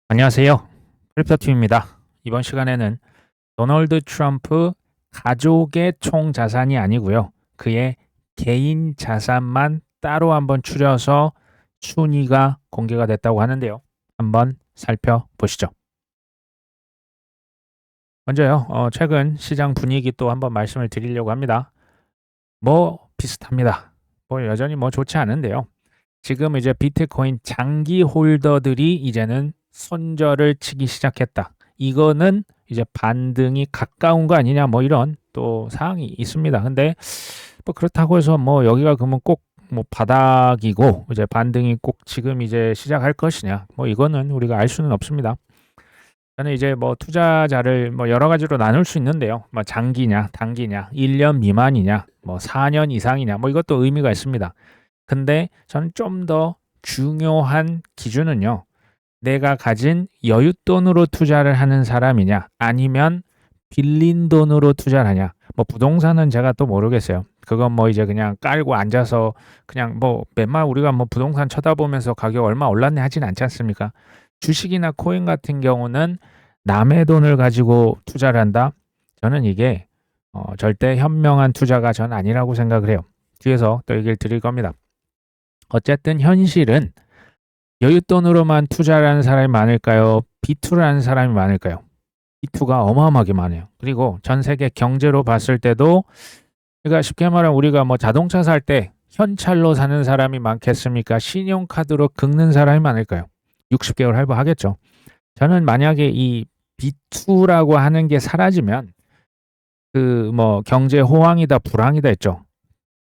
안녕하세요. 크립토팀입니다. 이번 시간에는 도널드 트럼프 가족의 총 자산이 아니고요. 그의 개인 자산만 따로 한번 추려서 순위가 공개가 됐다고 하는데요. 한번 살펴보시죠. 먼저요. 최근 시장 분위기 또 한번 말씀을 드리려고 합니다. 뭐 비슷합니다. 뭐 여전히 뭐 좋지 않은데요. 지금 이제 비트코인 장기 홀더들이 이제는 손절을 치기 시작했다. 이거는 이제 반등이 가까운 거 아니냐 뭐 이런 또 사항이 있습니다. 근데 뭐 그렇다고 해서 뭐 여기가 그러면 꼭 뭐 바닥이고 이제 반등이 꼭 지금 이제 시작할 것이냐 뭐 이거는 우리가 알 수는 없습니다. 저는 이제 뭐 투자자를 뭐 여러 가지로 나눌 수 있는데요. 뭐 장기냐, 단기냐, 1년 미만이냐, 뭐 4년 이상이냐 뭐 이것도 의미가 있습니다. 근데 저는 좀 더 중요한 기준은요. 내가 가진 여윳돈으로 투자를 하는 사람이냐 아니면 빌린 돈으로 투자를 하냐. 뭐 부동산은 제가 또 모르겠어요. 그건 뭐 이제 그냥 깔고 앉아서 그냥 뭐 맨날 우리가 뭐 부동산 쳐다보면서 가격 얼마 올랐네 하진 않지 않습니까? 주식이나 코인 같은 경우는 남의 돈을 가지고 투자를 한다. 저는 이게 절대 현명한 투자가 전 아니라고 생각을 해요. 뒤에서 또 얘기를 드릴 겁니다. 어쨌든 현실은 여윳돈으로만 투자를 하는 사람이 많을까요? 비투를 하는 사람이 많을까요? 비투가 어마어마하게 많아요. 그리고 전 세계 경제로 봤을 때도 그러니까 쉽게 말하면 우리가 뭐 자동차 살 때 현찰로 사는 사람이 많겠습니까? 신용카드로 긁는 사람이 많을까요? 60개월 할부하겠죠. 저는 만약에 이 비투라고 하는 게 사라지면 그 뭐 경제 호황이다 불황이다 했죠.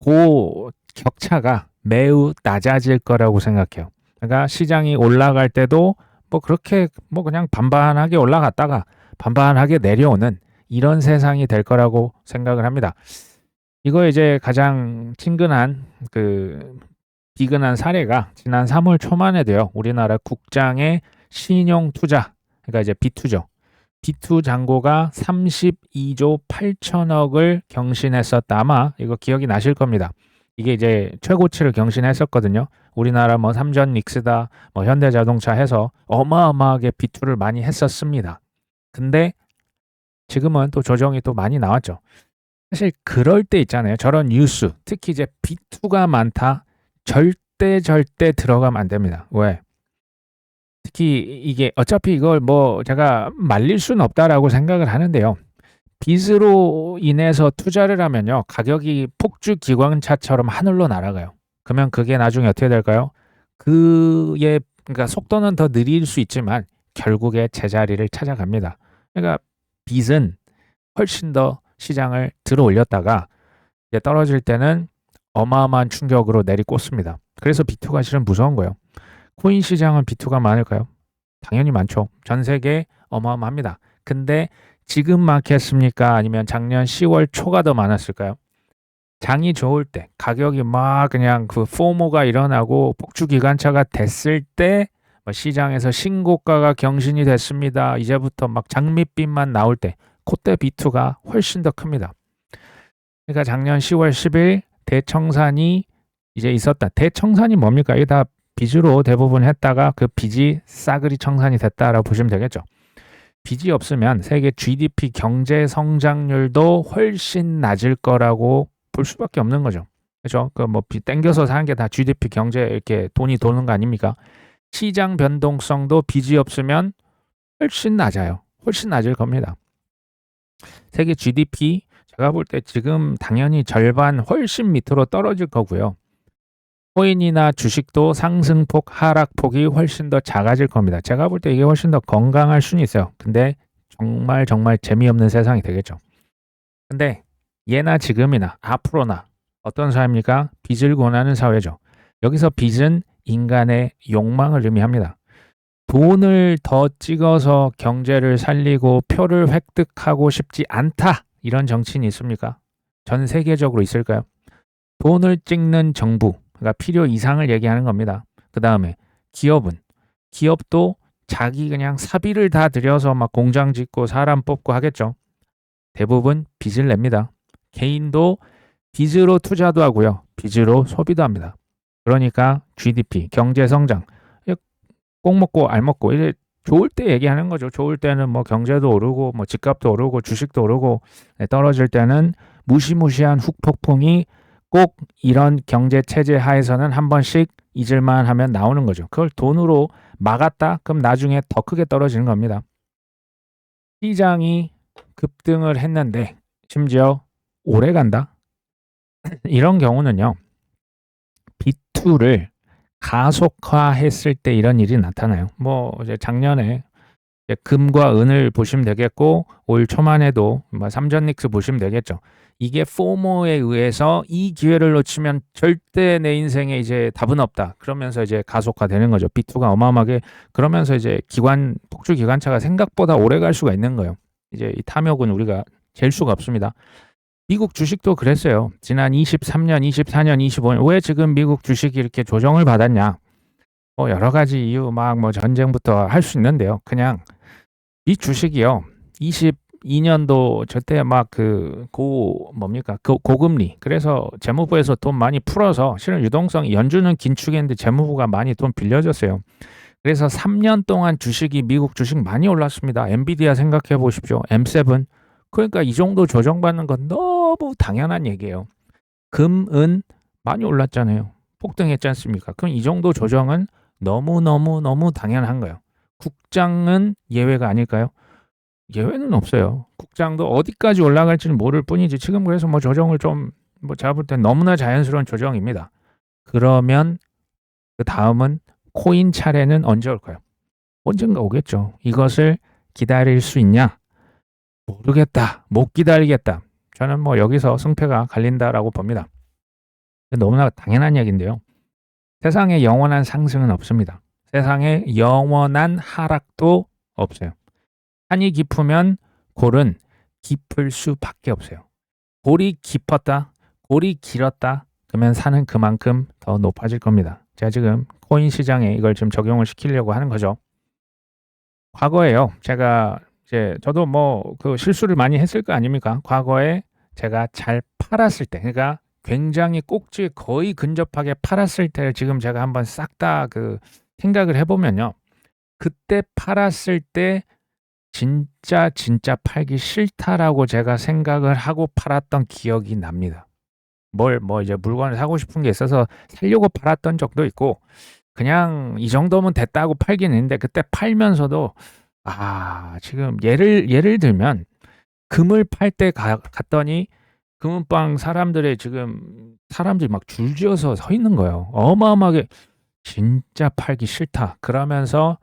그 격차가 매우 낮아질 거라고 생각해요. 그러니까 시장이 올라갈 때도 뭐 그렇게 뭐 그냥 반반하게 올라갔다가 반반하게 내려오는 이런 세상이 될 거라고 생각을 합니다. 이거 이제 가장 친근한 비근한 사례가 지난 3월 초만에도요. 우리나라 국장의 신용 투자, 그러니까 이제 비투죠. 비투 잔고가 32조 8천억을 경신했었다. 아마 이거 기억이 나실 겁니다. 이게 이제 최고치를 경신했었거든요. 우리나라 뭐 삼전 믹스다, 뭐 현대자동차 해서 어마어마하게 비투를 많이 했었습니다. 근데 지금은 또 조정이 또 많이 나왔죠. 사실 그럴 때 있잖아요. 저런 뉴스, 특히 이제 비투가 많다. 절대 들어가면 안 됩니다. 왜? 특히 이게 어차피 이걸 뭐 제가 말릴 수는 없다라고 생각을 하는데요. 빚으로 인해서 투자를 하면요. 가격이 폭주 기관차처럼 하늘로 날아가요. 그러면 그게 나중에 어떻게 될까요? 그러니까 속도는 더 느릴 수 있지만 결국에 제자리를 찾아갑니다. 그러니까 빚은 훨씬 더 시장을 들어 올렸다가 이제 떨어질 때는 어마어마한 충격으로 내리꽂습니다. 그래서 비투가 실은 무서운 거예요. 코인 시장은 비투가 많을까요? 당연히 많죠. 전 세계 어마어마합니다. 근데 지금 많겠습니까? 아니면 작년 10월 초가 더 많았을까요? 장이 좋을 때, 가격이 막 그냥 그 포모가 일어나고 폭주 기관차가 됐을 때 시장에서 신고가가 경신이 됐습니다. 이제부터 막 장밋빛만 나올 때, 그때 비투가 훨씬 더 큽니다. 그러니까 작년 10월 10일 대청산이 이제 있었다. 대청산이 뭡니까? 이게 다 빚으로 대부분 했다가 그 빚이 싸그리 청산이 됐다라고 보시면 되겠죠. 빚이 없으면 세계 GDP 경제 성장률도 훨씬 낮을 거라고 볼 수밖에 없는 거죠. 그렇죠? 그뭐 땡겨서 사는 게 다 GDP 경제 이렇게 돈이 도는 거 아닙니까? 시장 변동성도 빚이 없으면 훨씬 낮아요. 훨씬 낮을 겁니다. 세계 GDP 제가 볼 때 지금 당연히 절반 훨씬 밑으로 떨어질 거고요. 코인이나 주식도 상승폭, 하락폭이 훨씬 더 작아질 겁니다. 제가 볼 때 이게 훨씬 더 건강할 수는 있어요. 근데 정말 재미없는 세상이 되겠죠. 근데 예나 지금이나 앞으로나 어떤 사회입니까? 빚을 권하는 사회죠. 여기서 빚은 인간의 욕망을 의미합니다. 돈을 더 찍어서 경제를 살리고 표를 획득하고 싶지 않다. 이런 정치인이 있습니까? 전 세계적으로 있을까요? 돈을 찍는 정부, 그러니까 필요 이상을 얘기하는 겁니다. 그 다음에 기업도 자기 그냥 사비를 다 들여서 막 공장 짓고 사람 뽑고 하겠죠. 대부분 빚을 냅니다. 개인도 빚으로 투자도 하고요. 빚으로 소비도 합니다. 그러니까 GDP, 경제 성장, 꼭 먹고 알 먹고 이게 좋을 때 얘기하는 거죠. 좋을 때는 뭐 경제도 오르고 뭐 집값도 오르고 주식도 오르고 떨어질 때는 무시무시한 후폭풍이 꼭 이런 경제 체제 하에서는 한 번씩 잊을만 하면 나오는 거죠. 그걸 돈으로 막았다? 그럼 나중에 더 크게 떨어지는 겁니다. 시장이 급등을 했는데 심지어 오래 간다? 이런 경우는요. B2를 가속화했을 때 이런 일이 나타나요. 뭐 이제 작년에 금과 은을 보시면 되겠고 올 초만 해도 삼전닉스 보시면 되겠죠. 이게 포모에 의해서 이 기회를 놓치면 절대 내 인생에 이제 답은 없다. 그러면서 이제 가속화되는 거죠. B2가 어마어마하게 그러면서 이제 폭주 기관차가 생각보다 오래 갈 수가 있는 거예요. 이제 이 탐욕은 우리가 잴 수가 없습니다. 미국 주식도 그랬어요. 지난 23년, 24년, 25년 왜 지금 미국 주식이 이렇게 조정을 받았냐? 뭐 여러 가지 이유 막 뭐 전쟁부터 할 수 있는데요. 그냥 이 주식이요. 22년도 저때 막 고금리. 그래서 재무부에서 돈 많이 풀어서 실은 유동성 연준은 긴축했는데 재무부가 많이 돈 빌려줬어요. 그래서 3년 동안 주식이 미국 주식 많이 올랐습니다. 엔비디아 생각해 보십시오. M7. 그러니까 이 정도 조정받는 건 너무 당연한 얘기예요. 금, 은 많이 올랐잖아요. 폭등했지 않습니까? 그럼 이 정도 조정은 너무 당연한 거예요. 국장은 예외가 아닐까요? 예외는 없어요. 국장도 어디까지 올라갈지는 모를 뿐이지 지금 그래서 뭐 조정을 좀 제가 볼 땐 너무나 자연스러운 조정입니다. 그러면 그 다음은 코인 차례는 언제 올까요? 언젠가 오겠죠. 이것을 기다릴 수 있냐? 모르겠다. 못 기다리겠다. 저는 뭐 여기서 승패가 갈린다라고 봅니다. 너무나 당연한 얘기인데요. 세상에 영원한 상승은 없습니다. 세상에 영원한 하락도 없어요. 산이 깊으면 골은 깊을 수밖에 없어요. 골이 깊었다, 골이 길었다, 그러면 산은 그만큼 더 높아질 겁니다. 제가 지금 코인 시장에 이걸 지금 적용을 시키려고 하는 거죠. 과거에요. 제가 이제 저도 뭐 그 실수를 많이 했을 거 아닙니까? 과거에 제가 잘 팔았을 때, 그러니까 굉장히 꼭지에 거의 근접하게 팔았을 때를 지금 제가 한번 싹 다 생각을 해보면요. 그때 팔았을 때 진짜 팔기 싫다라고 제가 생각을 하고 팔았던 기억이 납니다. 이제 물건을 사고 싶은 게 있어서 살려고 팔았던 적도 있고 그냥 이 정도면 됐다고 팔긴 했는데 그때 팔면서도 지금 예를 들면 금을 팔 때 갔더니 금은방 사람들이 사람들이 막 줄지어서 서 있는 거예요. 어마어마하게 진짜 팔기 싫다. 그러면서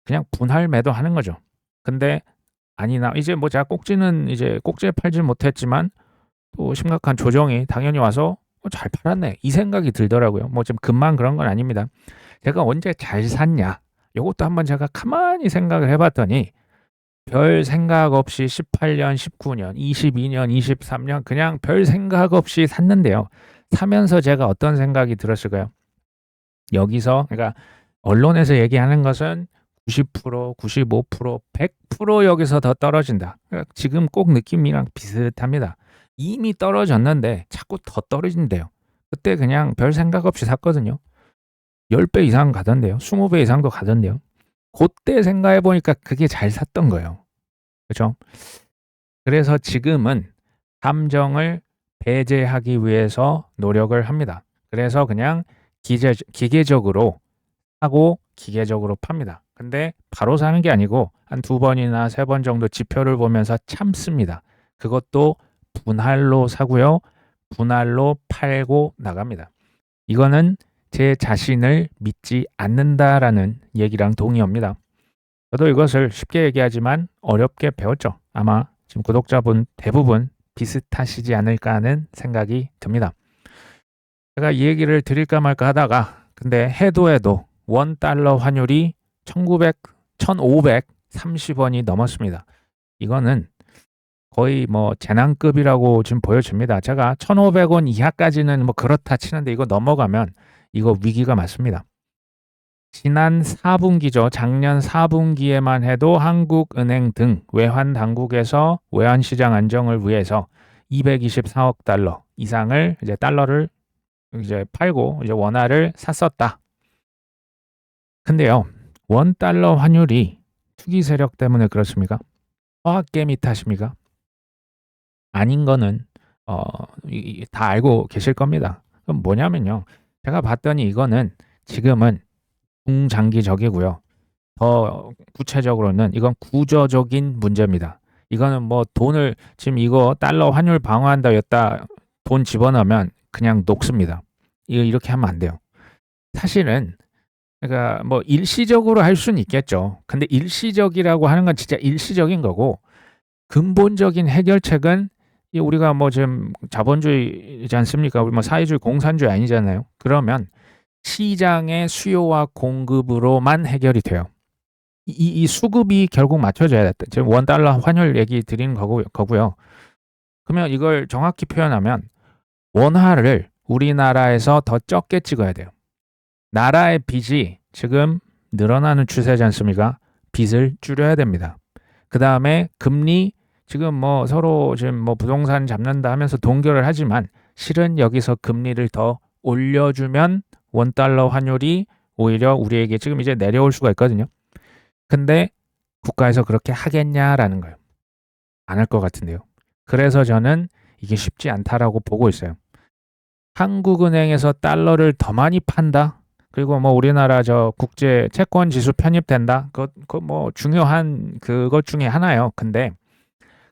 그냥 분할 매도하는 거죠. 근데 이제 뭐 제가 꼭지에 팔지 못했지만 또 심각한 조정이 당연히 와서 잘 팔았네. 이 생각이 들더라고요. 뭐 지금 금만 그런 건 아닙니다. 제가 언제 잘 샀냐? 이것도 한번 제가 가만히 생각을 해봤더니 별 생각 없이 18년, 19년, 22년, 23년 그냥 별 생각 없이 샀는데요. 사면서 제가 어떤 생각이 들었을까요? 여기서 그러니까 언론에서 얘기하는 것은 90%, 95%, 100% 여기서 더 떨어진다. 그러니까 지금 꼭 느낌이랑 비슷합니다. 이미 떨어졌는데 자꾸 더 떨어진대요. 그때 그냥 별 생각 없이 샀거든요. 10배 이상 가던데요. 20배 이상도 가던데요. 그때 생각해 보니까 그게 잘 샀던 거예요. 그렇죠? 그래서 지금은 감정을 배제하기 위해서 노력을 합니다. 그래서 그냥 기계적으로 하고 기계적으로 팝니다. 근데 바로 사는 게 아니고 한 2번이나 3번 정도 지표를 보면서 참습니다. 그것도 분할로 사고요. 분할로 팔고 나갑니다. 이거는 제 자신을 믿지 않는다라는 얘기랑 동의합니다. 저도 이것을 쉽게 얘기하지만 어렵게 배웠죠. 아마 지금 구독자분 대부분 비슷하시지 않을까 하는 생각이 듭니다. 제가 이 얘기를 드릴까 말까 하다가 근데 해도 $1 환율이 1,530원이 넘었습니다. 이거는 거의 뭐 재난급이라고 지금 보여집니다. 제가 1,500원 이하까지는 뭐 그렇다 치는데 이거 넘어가면 이거 위기가 맞습니다. 지난 4분기죠. 작년 4분기에만 해도 한국은행 등 외환 당국에서 외환 시장 안정을 위해서 224억 달러 이상을 이제 달러를 이제 팔고 이제 원화를 샀었다. 근데요. $1 환율이 투기 세력 때문에 그렇습니까? 화학개미 탓입니까? 아닌 거는 다 알고 계실 겁니다. 그럼 뭐냐면요. 제가 봤더니 이거는 지금은 중장기적이고요. 더 구체적으로는 이건 구조적인 문제입니다. 이거는 뭐 돈을 지금 이거 달러 환율 방어한다였다 돈 집어넣으면 그냥 녹습니다. 이거 이렇게 하면 안 돼요. 사실은 그러니까 뭐 일시적으로 할 수는 있겠죠. 근데 일시적이라고 하는 건 진짜 일시적인 거고 근본적인 해결책은 우리가 뭐 지금 자본주의이지 않습니까? 우리 뭐 사회주의 공산주의 아니잖아요. 그러면 시장의 수요와 공급으로만 해결이 돼요. 이 수급이 결국 맞춰져야 돼. 지금 원 달러 환율 얘기 드리는 거고요. 그러면 이걸 정확히 표현하면 원화를 우리나라에서 더 적게 찍어야 돼요. 나라의 빚이 지금 늘어나는 추세지 않습니까? 빚을 줄여야 됩니다. 그 다음에 금리 지금 뭐 서로 지금 뭐 부동산 잡는다 하면서 동결을 하지만 실은 여기서 금리를 더 올려주면 원달러 환율이 오히려 우리에게 지금 이제 내려올 수가 있거든요. 근데 국가에서 그렇게 하겠냐라는 거예요. 안 할 것 같은데요. 그래서 저는 이게 쉽지 않다라고 보고 있어요. 한국은행에서 달러를 더 많이 판다. 그리고 뭐 우리나라 저 국제 채권 지수 편입된다. 그거 뭐 중요한 그것 중에 하나예요. 근데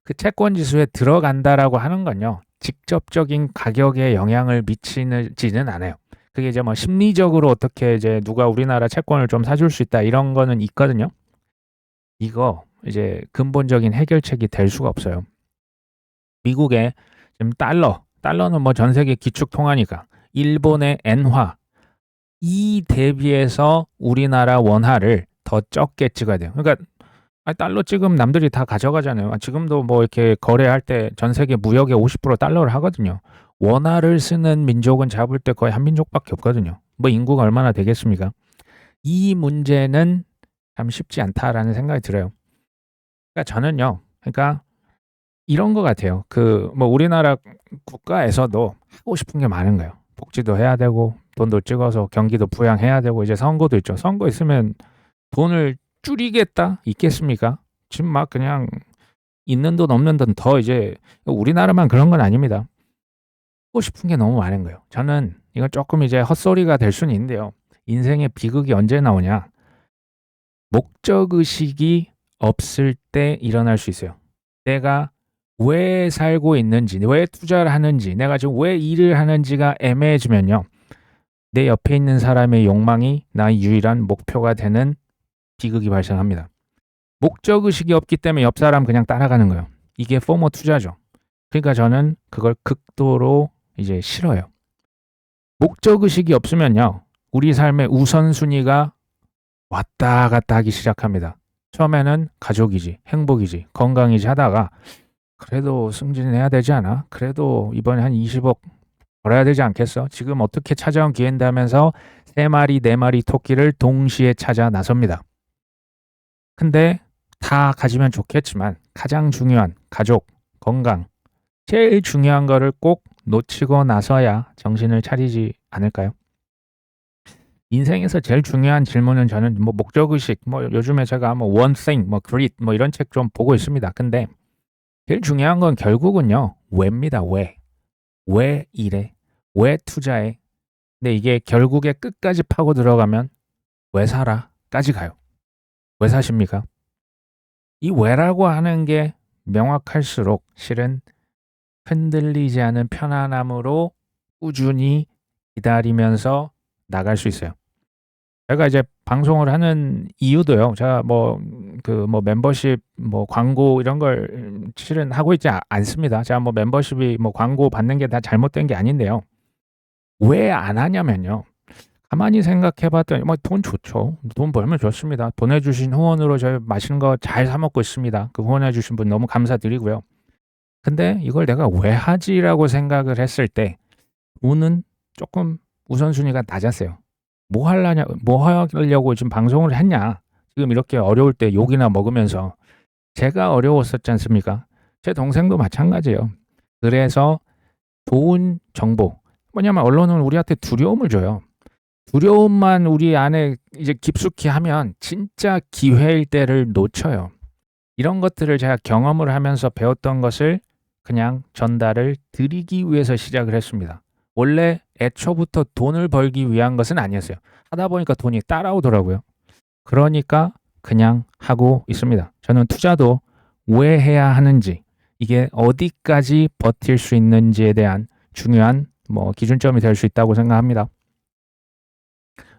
그 채권 지수에 들어간다라고 하는 건요. 직접적인 가격에 영향을 미치지는 않아요. 그게 이제 뭐 심리적으로 어떻게 이제 누가 우리나라 채권을 좀 사줄 수 있다 이런 거는 있거든요. 이거 이제 근본적인 해결책이 될 수가 없어요. 미국의 지금 달러는 뭐 전 세계 기축 통화니까 일본의 엔화 이 대비해서 우리나라 원화를 더 적게 찍어야 돼요. 그러니까 달러 찍으면 남들이 다 가져가잖아요. 지금도 뭐 이렇게 거래할 때 전 세계 무역의 50% 달러를 하거든요. 원화를 쓰는 민족은 잡을 때 거의 한 민족밖에 없거든요. 뭐 인구가 얼마나 되겠습니까? 이 문제는 참 쉽지 않다라는 생각이 들어요. 그러니까 저는요. 그러니까 이런 것 같아요. 그 뭐 우리나라 국가에서도 하고 싶은 게 많은 거예요. 복지도 해야 되고 돈도 찍어서 경기도 부양해야 되고 이제 선거도 있죠. 선거 있으면 돈을 줄이겠다 있겠습니까? 지금 막 그냥 있는 돈 없는 돈 더 이제 우리나라만 그런 건 아닙니다. 하고 싶은 게 너무 많은 거예요. 저는 이건 조금 이제 헛소리가 될 수는 있는데요. 인생의 비극이 언제 나오냐? 목적 의식이 없을 때 일어날 수 있어요. 내가 왜 살고 있는지, 왜 투자를 하는지, 내가 지금 왜 일을 하는지가 애매해지면요. 내 옆에 있는 사람의 욕망이 나의 유일한 목표가 되는 비극이 발생합니다. 목적 의식이 없기 때문에 옆 사람 그냥 따라가는 거예요. 이게 포모 투자죠. 그러니까 저는 그걸 극도로 이제 싫어요. 목적 의식이 없으면요. 우리 삶의 우선순위가 왔다 갔다 하기 시작합니다. 처음에는 가족이지, 행복이지, 건강이지 하다가 그래도 승진해야 되지 않아? 그래도 이번에 한 20억 벌어야 되지 않겠어? 지금 어떻게 찾아온 기회인데 하면서 3마리, 4마리 토끼를 동시에 찾아 나섭니다. 근데 다 가지면 좋겠지만 가장 중요한 가족, 건강, 제일 중요한 거를 꼭 놓치고 나서야 정신을 차리지 않을까요? 인생에서 제일 중요한 질문은 저는 뭐 목적의식, 뭐 요즘에 제가 뭐 one thing, 뭐 greed, 뭐 이런 책 좀 보고 있습니다. 근데 제일 중요한 건 결국은요, 왜입니다. 왜? 왜 이래? 왜 투자해? 근데 이게 결국에 끝까지 파고 들어가면 왜 살아? 까지 가요. 왜 사십니까? 이 왜라고 하는 게 명확할수록 실은 흔들리지 않은 편안함으로 꾸준히 기다리면서 나갈 수 있어요. 제가 이제 방송을 하는 이유도요. 제가 뭐 뭐 멤버십 뭐 광고 이런 걸 실은 하고 있지 않습니다. 제가 뭐 멤버십이 뭐 광고 받는 게 다 잘못된 게 아닌데요. 왜 안 하냐면요. 가만히 생각해 봤더니 뭐 돈 좋죠. 돈 벌면 좋습니다. 보내주신 후원으로 저희 맛있는 거 잘 사 먹고 있습니다. 그 후원해 주신 분 너무 감사드리고요. 근데 이걸 내가 왜 하지라고 생각을 했을 때 돈은 조금 우선순위가 낮았어요. 뭐 하려고 지금 방송을 했냐? 지금 이렇게 어려울 때 욕이나 먹으면서 제가 어려웠었지 않습니까? 제 동생도 마찬가지예요. 그래서 좋은 정보 뭐냐면 언론은 우리한테 두려움을 줘요. 두려움만 우리 안에 이제 깊숙이 하면 진짜 기회일 때를 놓쳐요. 이런 것들을 제가 경험을 하면서 배웠던 것을 그냥 전달을 드리기 위해서 시작을 했습니다. 원래 애초부터 돈을 벌기 위한 것은 아니었어요. 하다 보니까 돈이 따라오더라고요. 그러니까 그냥 하고 있습니다. 저는 투자도 왜 해야 하는지, 이게 어디까지 버틸 수 있는지에 대한 중요한 기준점이 될 수 있다고 생각합니다.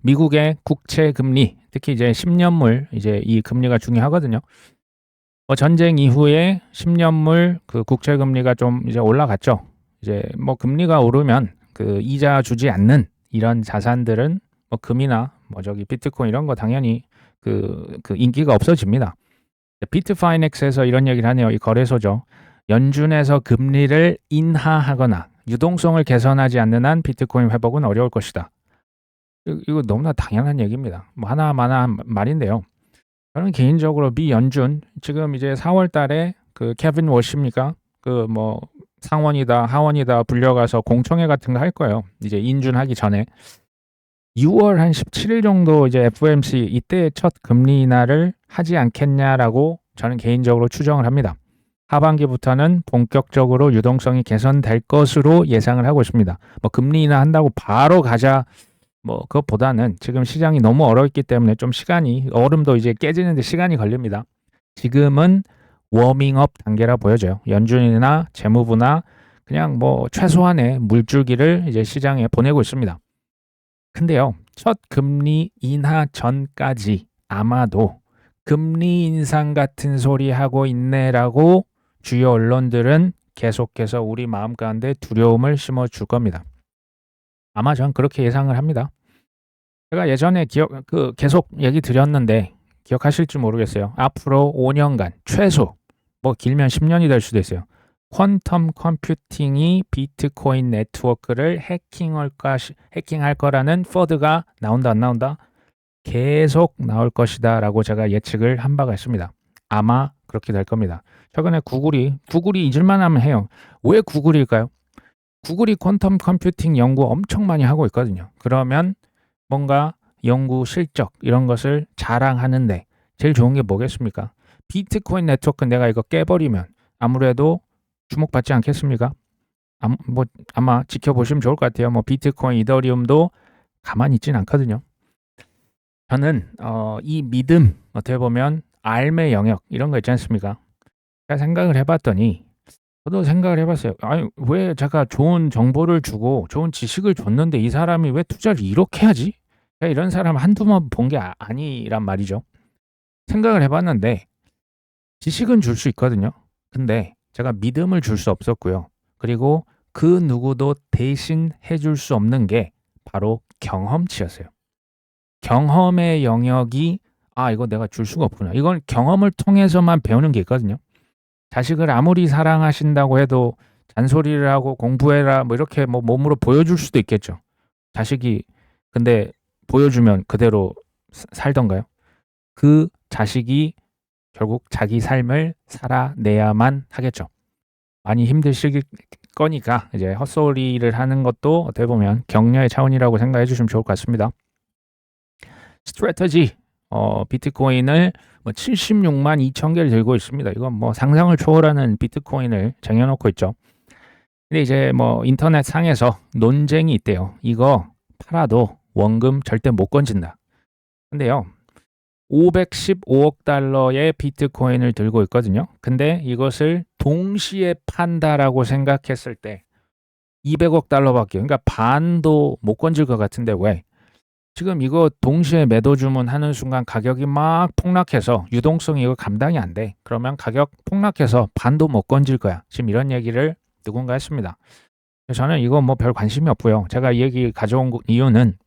미국의 국채 금리, 특히 이제 10년물 이제 이 금리가 중요하거든요. 전쟁 이후에 10년물 그 국채 금리가 좀 이제 올라갔죠. 이제 금리가 오르면 그 이자 주지 않는 이런 자산들은 금이나 저기 비트코인 이런 거 당연히 그 인기가 없어집니다. 비트파이넥스에서 이런 얘기를 하네요. 이 거래소죠. 연준에서 금리를 인하하거나 유동성을 개선하지 않는 한 비트코인 회복은 어려울 것이다. 이거 너무나 당연한 얘기입니다. 하나마나한 말인데요. 저는 개인적으로 미 연준 지금 이제 4월 달에 그 케빈 워시입니까? 상원이다 하원이다 불려가서 공청회 같은 거 할 거예요. 이제 인준하기 전에 6월 한 17일 정도 이제 FOMC 이때 첫 금리 인하를 하지 않겠냐라고 저는 개인적으로 추정을 합니다. 하반기부터는 본격적으로 유동성이 개선될 것으로 예상을 하고 있습니다. 금리 인하 한다고 바로 가자 그것보다는 지금 시장이 너무 어렵기 때문에 좀 시간이, 얼음도 이제 깨지는데 시간이 걸립니다. 지금은 워밍업 단계라 보여져요. 연준이나 재무부나 그냥 최소한의 물줄기를 이제 시장에 보내고 있습니다. 근데요, 첫 금리 인하 전까지 아마도 금리 인상 같은 소리 하고 있네라고 주요 언론들은 계속해서 우리 마음 가운데 두려움을 심어줄 겁니다. 아마 전 그렇게 예상을 합니다. 제가 예전에 계속 얘기 드렸는데 기억하실지 모르겠어요. 앞으로 5년간 최소 길면 10년이 될 수도 있어요. 퀀텀 컴퓨팅이 비트코인 네트워크를 해킹할 거라는 퍼드가 나온다 안 나온다? 계속 나올 것이다 라고 제가 예측을 한 바가 있습니다. 아마 그렇게 될 겁니다. 최근에 구글이 잊을만 하면 해요. 왜 구글일까요? 구글이 퀀텀 컴퓨팅 연구 엄청 많이 하고 있거든요. 그러면 뭔가 연구 실적 이런 것을 자랑하는데 제일 좋은 게 뭐겠습니까? 비트코인 네트워크 내가 이거 깨버리면 아무래도 주목받지 않겠습니까? 아마 지켜보시면 좋을 것 같아요. 비트코인, 이더리움도 가만히 있진 않거든요. 저는 이 믿음, 어떻게 보면 알의 영역 이런 거 있지 않습니까? 제가 생각을 해봤더니 저도 생각을 해봤어요. 아니 왜 제가 좋은 정보를 주고 좋은 지식을 줬는데 이 사람이 왜 투자를 이렇게 하지? 이런 사람 한두 번 본 게 아니란 말이죠. 생각을 해봤는데 지식은 줄 수 있거든요. 근데 제가 믿음을 줄 수 없었고요. 그리고 그 누구도 대신 해줄 수 없는 게 바로 경험치였어요. 경험의 영역이 이거 내가 줄 수가 없구나. 이건 경험을 통해서만 배우는 게 있거든요. 자식을 아무리 사랑하신다고 해도 잔소리를 하고 공부해라 이렇게 몸으로 보여줄 수도 있겠죠. 자식이 근데 보여주면 그대로 살던가요? 그 자식이 결국 자기 삶을 살아내야만 하겠죠. 많이 힘드실 거니까 이제 헛소리를 하는 것도 어떻게 보면 격려의 차원이라고 생각해 주시면 좋을 것 같습니다. 스트래터지 비트코인을 76만 2천 개를 들고 있습니다. 이건 상상을 초월하는 비트코인을 쟁여놓고 있죠. 근데 이제 인터넷 상에서 논쟁이 있대요. 이거 팔아도 원금 절대 못 건진다. 근데요, 515억 달러의 비트코인을 들고 있거든요. 근데 이것을 동시에 판다라고 생각했을 때 200억 달러밖에, 그러니까 반도 못 건질 것 같은데 왜? 지금 이거 동시에 매도 주문하는 순간 가격이 막 폭락해서 유동성이 이거 감당이 안 돼. 그러면 가격 폭락해서 반도 못 건질 거야. 지금 이런 얘기를 누군가 했습니다. 저는 이거 별 관심이 없고요. 제가 이 얘기 가져온 이유는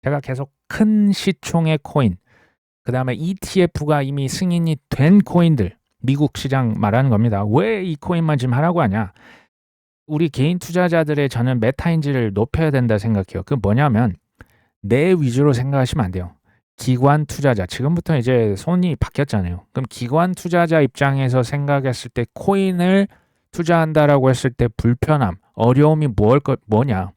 제가 계속 큰 시총의 코인, 그 다음에 ETF가 이미 승인이 된 코인들, 미국 시장 말하는 겁니다. 왜 이 코인만 지금 하라고 하냐? 우리 개인 투자자들의 저는 메타인지를 높여야 된다 생각해요. 그 뭐냐면 내 위주로 생각하시면 안 돼요. 기관 투자자, 지금부터 이제 손이 바뀌었잖아요. 그럼 기관 투자자 입장에서 생각했을 때 코인을 투자한다라고 했을 때 불편함, 어려움이 뭐냐?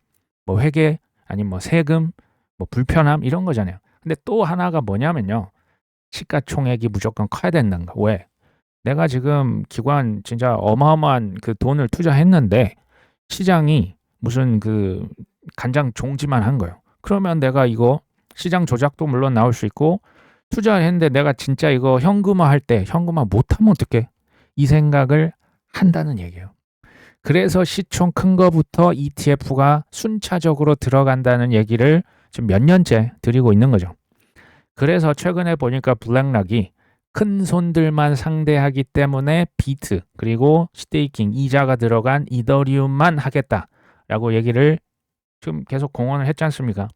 회계, 아니면 세금, 뭐 불편함 이런 거잖아요. 근데 또 하나가 뭐냐면요. 시가총액이 무조건 커야 된다는 거. 왜? 내가 지금 기관 진짜 어마어마한 그 돈을 투자했는데 시장이 무슨 그 간장 종지만 한 거예요. 그러면 내가 이거 시장 조작도 물론 나올 수 있고 투자를 했는데 내가 진짜 이거 현금화 할 때 현금화 못하면 어떡해? 이 생각을 한다는 얘기예요. 그래서 시총 큰 거부터 ETF가 순차적으로 들어간다는 얘기를 지금 몇 년째 드리고 있는 거죠. 그래서 최근에 보니까 블랙락이 큰 손들만 상대하기 때문에 비트 그리고 스테이킹 이자가 들어간 이더리움만 하겠다라고 얘기를 지금 계속 공언을 했지 않습니까?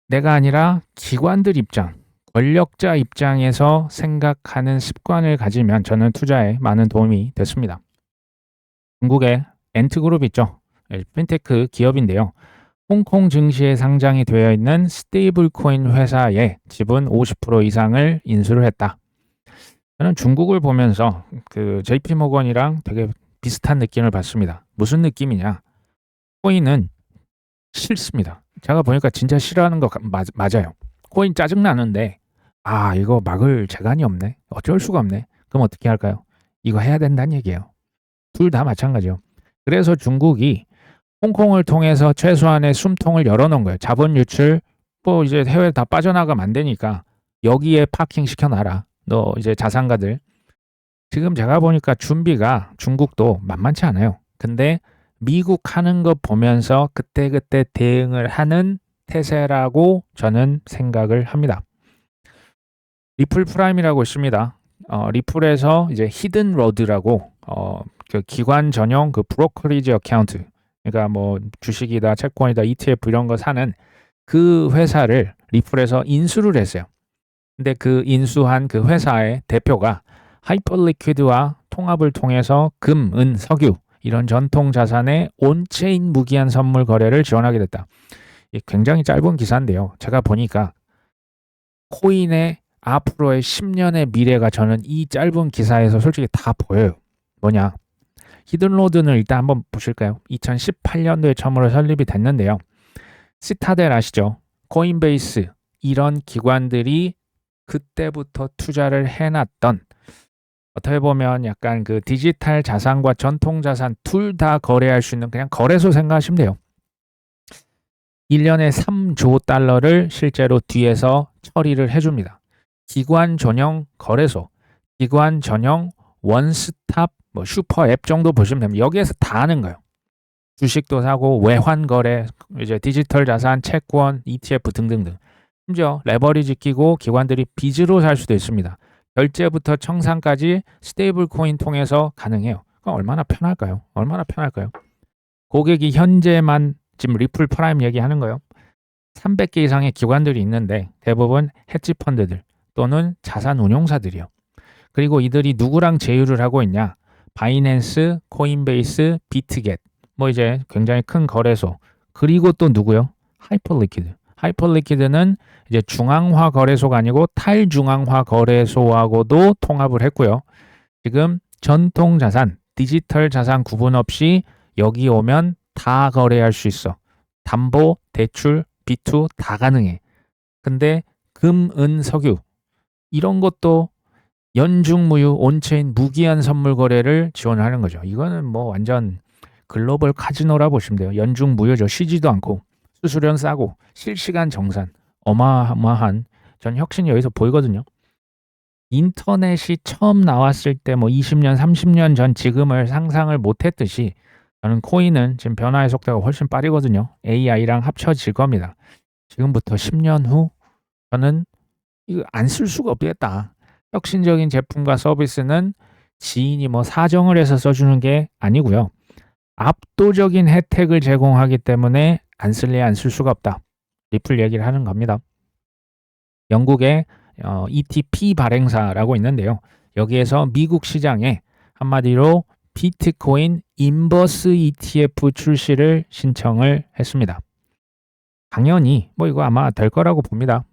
내가 아니라 기관들 입장, 권력자 입장에서 생각하는 습관을 가지면 저는 투자에 많은 도움이 됐습니다. 중국의 엔트그룹 있죠. 핀테크 기업인데요. 홍콩 증시에 상장이 되어 있는 스테이블 코인 회사에 지분 50% 이상을 인수를 했다. 저는 중국을 보면서 그 JP 모건이랑 되게 비슷한 느낌을 받습니다. 무슨 느낌이냐? 코인은 싫습니다. 제가 보니까 진짜 싫어하는 거 맞아요. 코인 짜증 나는데 이거 막을 재간이 없네. 어쩔 수가 없네. 그럼 어떻게 할까요? 이거 해야 된다는 얘기예요. 둘 다 마찬가지요. 그래서 중국이 홍콩을 통해서 최소한의 숨통을 열어놓은 거예요. 자본 유출 뭐 이제 해외 다 빠져나가면 안 되니까 여기에 파킹 시켜놔라. 너 이제 자산가들. 지금 제가 보니까 준비가 중국도 만만치 않아요. 근데 미국 하는 거 보면서 그때그때 대응을 하는 태세라고 저는 생각을 합니다. 리플 프라임이라고 있습니다. 리플에서 이제 히든 로드라고 그 기관 전용 그 브로커리지 어카운트, 그러니까 뭐 주식이다, 채권이다, ETF 이런 거 사는 그 회사를 리플에서 인수를 했어요. 근데 그 인수한 그 회사의 대표가 하이퍼리퀴드와 통합을 통해서 금, 은, 석유 이런 전통 자산의 온체인 무기한 선물 거래를 지원하게 됐다. 굉장히 짧은 기사인데요. 제가 보니까 코인의 앞으로의 10년의 미래가 저는 이 짧은 기사에서 솔직히 다 보여요. 뭐냐? 히든로드는 일단 한번 보실까요? 2018년도에 처음으로 설립이 됐는데요. 시타델 아시죠? 코인베이스 이런 기관들이 그때부터 투자를 해놨던, 어떻게 보면 약간 그 디지털 자산과 전통 자산 둘 다 거래할 수 있는 그냥 거래소 생각하시면 돼요. 1년에 3조 달러를 실제로 뒤에서 처리를 해줍니다. 기관 전용 거래소, 기관 전용 원스톱 뭐 슈퍼 앱 정도 보시면 됩니다. 여기에서 다 하는 거예요. 주식도 사고 외환 거래, 이제 디지털 자산, 채권, ETF 등등등. 심지어 레버리지 끼고 기관들이 빚으로 살 수도 있습니다. 결제부터 청산까지 스테이블 코인 통해서 가능해요. 그럼 얼마나 편할까요? 얼마나 편할까요? 고객이 현재만 지금 리플 프라임 얘기하는 거예요. 300개 이상의 기관들이 있는데 대부분 헤지 펀드들 또는 자산 운용사들이요. 그리고 이들이 누구랑 제휴를 하고 있냐? 바이낸스, 코인베이스, 비트겟, 뭐 이제 굉장히 큰 거래소. 그리고 또 누구요? 하이퍼리퀴드. 하이퍼리퀴드는 이제 중앙화 거래소가 아니고 탈중앙화 거래소하고도 통합을 했고요. 지금 전통 자산, 디지털 자산 구분 없이 여기 오면 다 거래할 수 있어. 담보, 대출, B2 다 가능해. 근데 금, 은, 석유 이런 것도 연중무휴 온체인 무기한 선물 거래를 지원하는 거죠. 이거는 뭐 완전 글로벌 카지노라 보시면 돼요. 연중무휴죠. 쉬지도 않고 수수료 싸고 실시간 정산 어마어마한 전 혁신이 여기서 보이거든요. 인터넷이 처음 나왔을 때 뭐 20년, 30년 전 지금을 상상을 못했듯이 저는 코인은 지금 변화의 속도가 훨씬 빠르거든요. AI랑 합쳐질 겁니다. 지금부터 10년 후 저는 이거 안 쓸 수가 없겠다. 혁신적인 제품과 서비스는 지인이 뭐 사정을 해서 써주는 게 아니고요. 압도적인 혜택을 제공하기 때문에 안 쓸래 안 쓸 수가 없다. 리플 얘기를 하는 겁니다. 영국의 ETP 발행사라고 있는데요. 여기에서 미국 시장에 한마디로 비트코인 인버스 ETF 출시를 신청을 했습니다. 당연히 뭐 이거 아마 될 거라고 봅니다.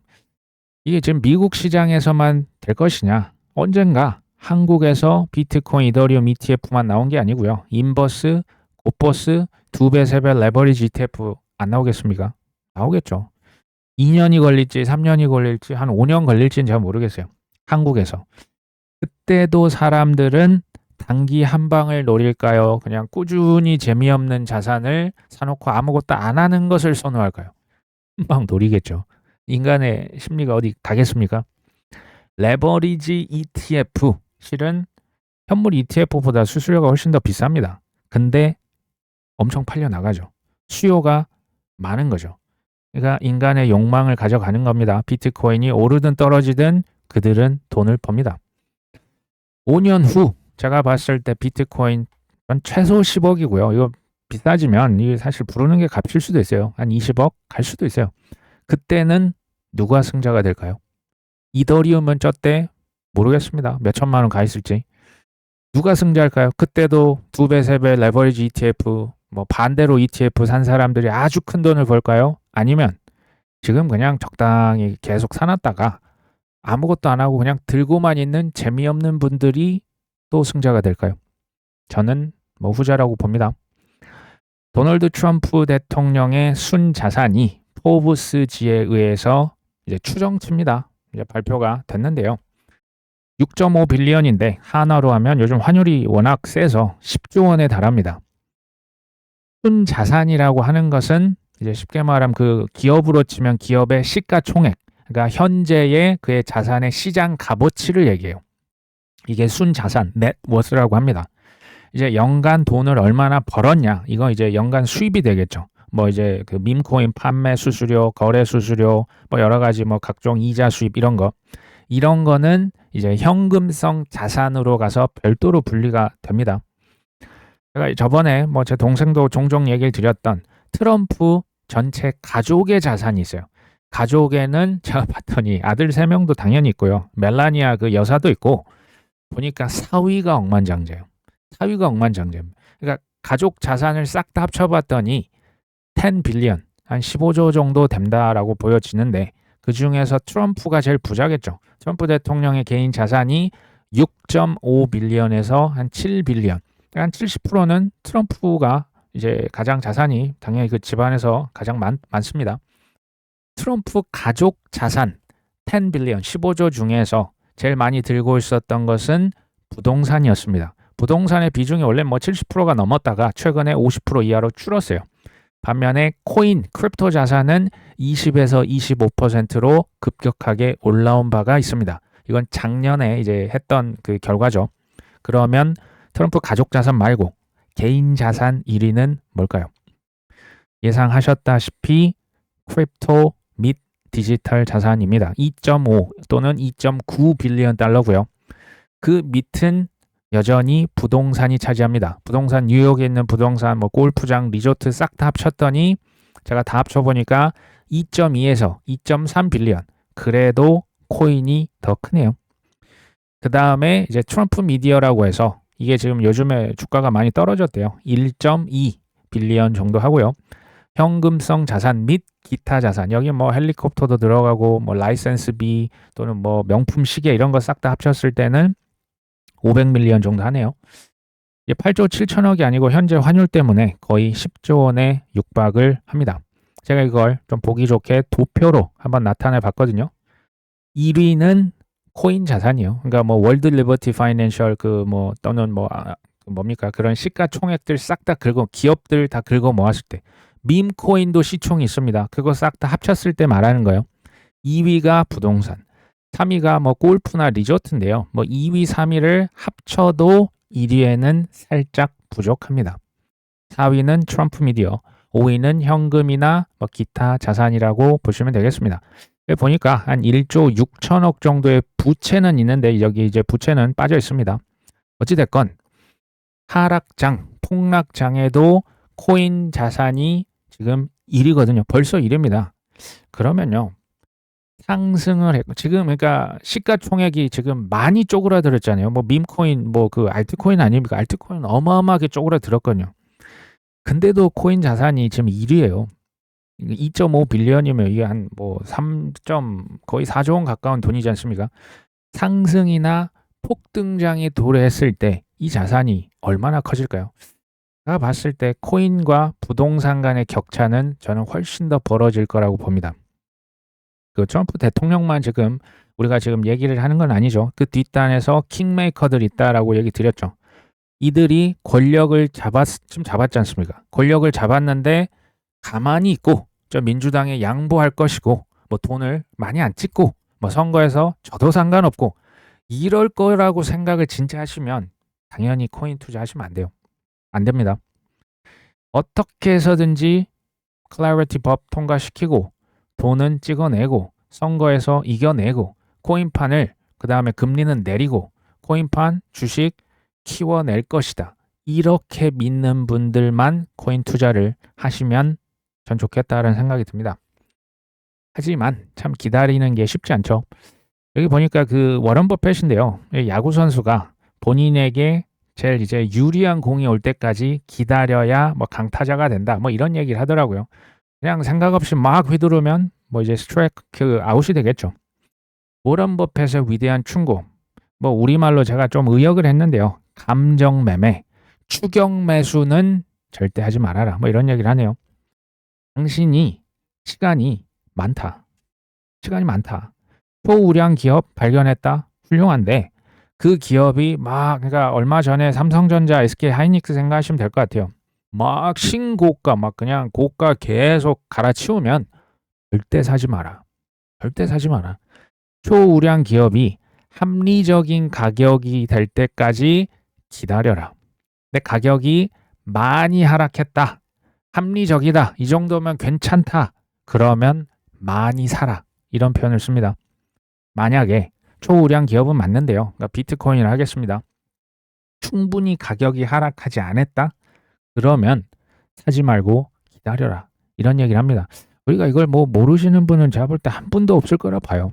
이게 지금 미국 시장에서만 될 것이냐? 언젠가 한국에서 비트코인, 이더리움 ETF만 나온 게 아니고요. 인버스, 고버스, 2배, 3배 레버리지 ETF 안 나오겠습니까? 나오겠죠. 2년이 걸릴지 3년이 걸릴지 한 5년 걸릴지는 제가 모르겠어요. 한국에서. 그때도 사람들은 단기 한 방을 노릴까요? 그냥 꾸준히 재미없는 자산을 사놓고 아무것도 안 하는 것을 선호할까요? 한 방 노리겠죠. 인간의 심리가 어디 가겠습니까? 레버리지 ETF 실은 현물 ETF보다 수수료가 훨씬 더 비쌉니다. 근데 엄청 팔려 나가죠. 수요가 많은 거죠. 그러니까 인간의 욕망을 가져가는 겁니다. 비트코인이 오르든 떨어지든 그들은 돈을 법니다. 5년 후 제가 봤을 때 비트코인 최소 10억이고요. 이거 비싸지면 이게 사실 부르는 게 값일 수도 있어요. 한 20억 갈 수도 있어요. 그때는 누가 승자가 될까요? 이더리움은 저때 모르겠습니다. 몇 천만 원 가 있을지. 누가 승자일까요? 그때도 2배, 3배 레버리지 ETF, 뭐 반대로 ETF 산 사람들이 아주 큰 돈을 벌까요? 아니면 지금 그냥 적당히 계속 사놨다가 아무것도 안 하고 그냥 들고만 있는 재미없는 분들이 또 승자가 될까요? 저는 뭐 후자라고 봅니다. 도널드 트럼프 대통령의 순자산이 포브스지에 의해서 이제 추정치입니다. 이제 발표가 됐는데요. 6.5 빌리언인데 하나로 하면 요즘 환율이 워낙 세서 10조 원에 달합니다. 순자산이라고 하는 것은 이제 쉽게 말하면 그 기업으로 치면 기업의 시가총액, 그러니까 현재의 그의 자산의 시장 값어치를 얘기해요. 이게 순자산, 넷워스라고 합니다. 이제 연간 돈을 얼마나 벌었냐, 이거 이제 연간 수입이 되겠죠. 뭐 이제 그 밈코인 판매 수수료, 거래 수수료, 뭐 여러 가지 뭐 각종 이자 수입 이런 거는 이제 현금성 자산으로 가서 별도로 분리가 됩니다. 제가 저번에 뭐 제 동생도 종종 얘기를 드렸던 트럼프 전체 가족의 자산이 있어요. 가족에는 제가 봤더니 아들 3명도 당연히 있고요. 멜라니아 그 여사도 있고 보니까 사위가 억만장자예요. 사위가 억만장자입니다. 그러니까 가족 자산을 싹 다 합쳐봤더니 10 빌리언, 한 15조 정도 된다라고 보여지는데 그 중에서 트럼프가 제일 부자겠죠. 트럼프 대통령의 개인 자산이 6.5 빌리언에서 한 7 빌리언. 한 70%는 트럼프가 이제 가장 자산이 당연히 그 집안에서 가장 많습니다. 트럼프 가족 자산 10 빌리언, 15조 중에서 제일 많이 들고 있었던 것은 부동산이었습니다. 부동산의 비중이 원래 뭐 70%가 넘었다가 최근에 50% 이하로 줄었어요. 반면에 코인, 크립토 자산은 20에서 25%로 급격하게 올라온 바가 있습니다. 이건 작년에 이제 했던 그 결과죠. 그러면 트럼프 가족 자산 말고 개인 자산 1위는 뭘까요? 예상하셨다시피 크립토 및 디지털 자산입니다. 2.5 또는 2.9 빌리언 달러고요. 그 밑은 여전히 부동산이 차지합니다. 부동산 뉴욕에 있는 부동산 뭐 골프장, 리조트 싹 다 합쳤더니 제가 다 합쳐보니까 2.2에서 2.3 빌리언. 그래도 코인이 더 크네요. 그 다음에 이제 트럼프 미디어라고 해서 이게 지금 요즘에 주가가 많이 떨어졌대요. 1.2 빌리언 정도 하고요. 현금성 자산 및 기타 자산, 여기 뭐 헬리콥터도 들어가고 뭐 라이센스비 또는 뭐 명품 시계 이런 거 싹 다 합쳤을 때는 500밀리언 정도 하네요. 8조 7천억이 아니고 현재 환율 때문에 거의 10조 원에 육박을 합니다. 제가 이걸 좀 보기 좋게 도표로 한번 나타내 봤거든요. 1위는 코인 자산이요. 그러니까 뭐 월드 리버티 파이낸셜 그 뭐 또는 뭐 뭡니까 그런 시가총액들 싹 다 긁어 기업들 다 긁어 모았을 때 밈 코인도 시총이 있습니다. 그거 싹 다 합쳤을 때 말하는 거예요. 2위가 부동산, 3위가 뭐 골프나 리조트인데요. 뭐 2위, 3위를 합쳐도 1위에는 살짝 부족합니다. 4위는 트럼프 미디어, 5위는 현금이나 뭐 기타 자산이라고 보시면 되겠습니다. 보니까 한 1조 6천억 정도의 부채는 있는데 여기 이제 부채는 빠져 있습니다. 어찌됐건 하락장, 폭락장에도 코인 자산이 지금 1위거든요. 벌써 1위입니다. 그러면요. 상승을 했고 지금 그러니까 시가총액이 지금 많이 쪼그라들었잖아요. 뭐 밈코인 뭐 그 알트코인 아닙니까? 알트코인 어마어마하게 쪼그라들었거든요. 근데도 코인 자산이 지금 1위예요. 2.5 빌리언이면 이게 한 뭐 3. 거의 4조 원 가까운 돈이지 않습니까? 상승이나 폭등장이 도래했을 때 이 자산이 얼마나 커질까요? 제가 봤을 때 코인과 부동산 간의 격차는 저는 훨씬 더 벌어질 거라고 봅니다. 그 트럼프 대통령만 지금 우리가 지금 얘기를 하는 건 아니죠. 그 뒷단에서 킹메이커들이 있다라고 얘기 드렸죠. 이들이 권력을 지금 잡았지 않습니까? 권력을 잡았는데 가만히 있고 저 민주당에 양보할 것이고 뭐 돈을 많이 안 찍고 뭐 선거에서 져도 상관없고 이럴 거라고 생각을 진짜 하시면 당연히 코인 투자하시면 안 돼요. 안 됩니다. 어떻게 해서든지 클래리티 법 통과시키고 돈은 찍어내고 선거에서 이겨내고 코인판을 그 다음에 금리는 내리고 코인판 주식 키워낼 것이다. 이렇게 믿는 분들만 코인 투자를 하시면 전 좋겠다라는 생각이 듭니다. 하지만 참 기다리는 게 쉽지 않죠. 여기 보니까 그 워런 버핏인데요. 야구 선수가 본인에게 제일 이제 유리한 공이 올 때까지 기다려야 뭐 강타자가 된다. 뭐 이런 얘기를 하더라고요. 그냥 생각 없이 막 휘두르면 뭐 이제 스트라이크 아웃이 되겠죠. 워런 버핏의 위대한 충고. 뭐 우리말로 제가 좀 의역을 했는데요. 감정 매매, 추격 매수는 절대 하지 말아라. 뭐 이런 얘기를 하네요. 당신이 시간이 많다. 시간이 많다. 초우량 기업 발견했다. 훌륭한데 그 기업이 막 그러니까 얼마 전에 삼성전자, SK 하이닉스 생각하시면 될 것 같아요. 막 신고가 막 그냥 고가 계속 갈아치우면 절대 사지 마라. 절대 사지 마라. 초우량 기업이 합리적인 가격이 될 때까지 기다려라. 근데 가격이 많이 하락했다. 합리적이다. 이 정도면 괜찮다. 그러면 많이 사라. 이런 표현을 씁니다. 만약에 초우량 기업은 맞는데요. 그러니까 비트코인을 하겠습니다. 충분히 가격이 하락하지 않았다. 그러면 사지 말고 기다려라. 이런 얘기를 합니다. 우리가 이걸 뭐 모르시는 분은 제가 볼 때 한 분도 없을 거라 봐요.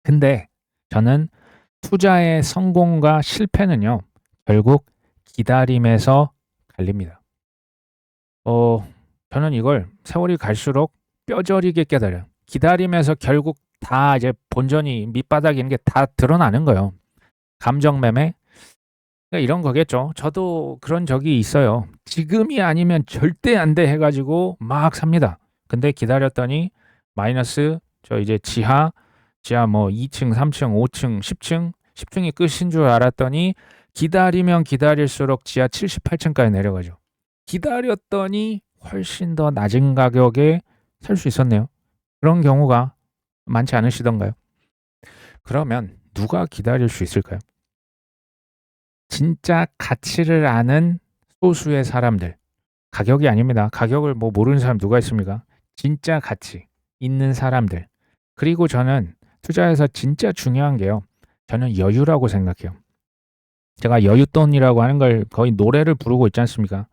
근데 저는 투자의 성공과 실패는요. 결국 기다림에서 갈립니다. 저는 이걸 세월이 갈수록 뼈저리게 깨달아요. 기다림에서 결국 다 이제 본전이 밑바닥에 있는 게 다 드러나는 거예요. 감정 매매? 그러니까 이런 거겠죠. 저도 그런 적이 있어요. 지금이 아니면 절대 안 돼 해가지고 막 삽니다. 근데 기다렸더니 마이너스 저 이제 지하 뭐 2층, 3층, 5층, 10층, 10층이 끝인 줄 알았더니 기다리면 기다릴수록 지하 78층까지 내려가죠. 기다렸더니 훨씬 더 낮은 가격에 살 수 있었네요. 그런 경우가 많지 않으시던가요? 그러면 누가 기다릴 수 있을까요? 진짜 가치를 아는 소수의 사람들. 가격이 아닙니다. 가격을 뭐 모르는 사람 누가 있습니까? 진짜 가치 있는 사람들. 그리고 저는 투자에서 진짜 중요한 게요. 저는 여유라고 생각해요. 제가 여윳돈이라고 하는 걸 거의 노래를 부르고 있지 않습니까?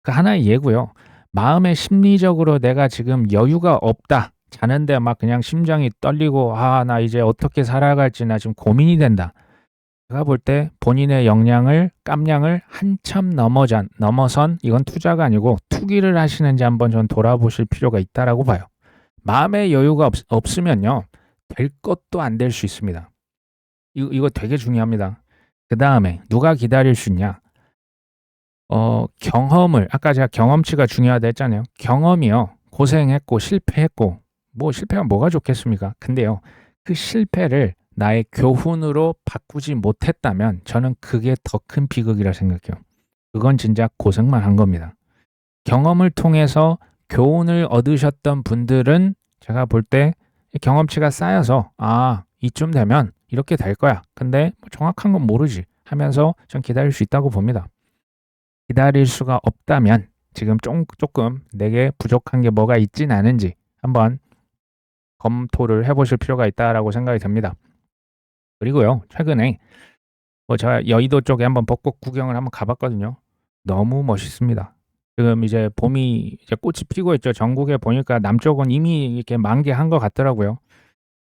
그 하나의 예고요. 마음의 심리적으로 내가 지금 여유가 없다. 자는데 막 그냥 심장이 떨리고 나 이제 어떻게 살아갈지 나 지금 고민이 된다. 제가 볼 때 본인의 깜냥을 한참 넘어선 이건 투자가 아니고 투기를 하시는지 한번 전 돌아보실 필요가 있다라고 봐요. 마음의 여유가 없으면요. 될 것도 안 될 수 있습니다. 이거 되게 중요합니다. 그 다음에 누가 기다릴 수 있냐? 경험을 아까 제가 경험치가 중요하다 했잖아요. 경험이요. 고생했고 실패했고 뭐 실패가 뭐가 좋겠습니까? 근데요. 그 실패를 나의 교훈으로 바꾸지 못했다면 저는 그게 더 큰 비극이라 생각해요. 그건 진짜 고생만 한 겁니다. 경험을 통해서 교훈을 얻으셨던 분들은 제가 볼 때 경험치가 쌓여서 이쯤 되면 이렇게 될 거야. 근데 뭐 정확한 건 모르지 하면서 전 기다릴 수 있다고 봅니다. 기다릴 수가 없다면 지금 조금 내게 부족한 게 뭐가 있진 않은지 한번 검토를 해보실 필요가 있다라고 생각이 듭니다. 그리고요, 최근에 제가 여의도 쪽에 한번 벚꽃 구경을 한번 가봤거든요. 너무 멋있습니다. 지금 이제 봄이 이제 꽃이 피고 있죠. 전국에 보니까 남쪽은 이미 이렇게 만개한 것 같더라고요.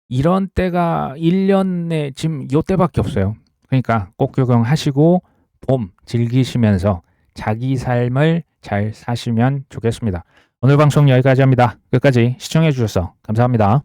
이런 때가 1년에 지금 요때밖에 없어요. 그러니까 꽃 구경하시고 봄 즐기시면서 자기 삶을 잘 사시면 좋겠습니다. 오늘 방송 여기까지 합니다. 끝까지 시청해 주셔서 감사합니다.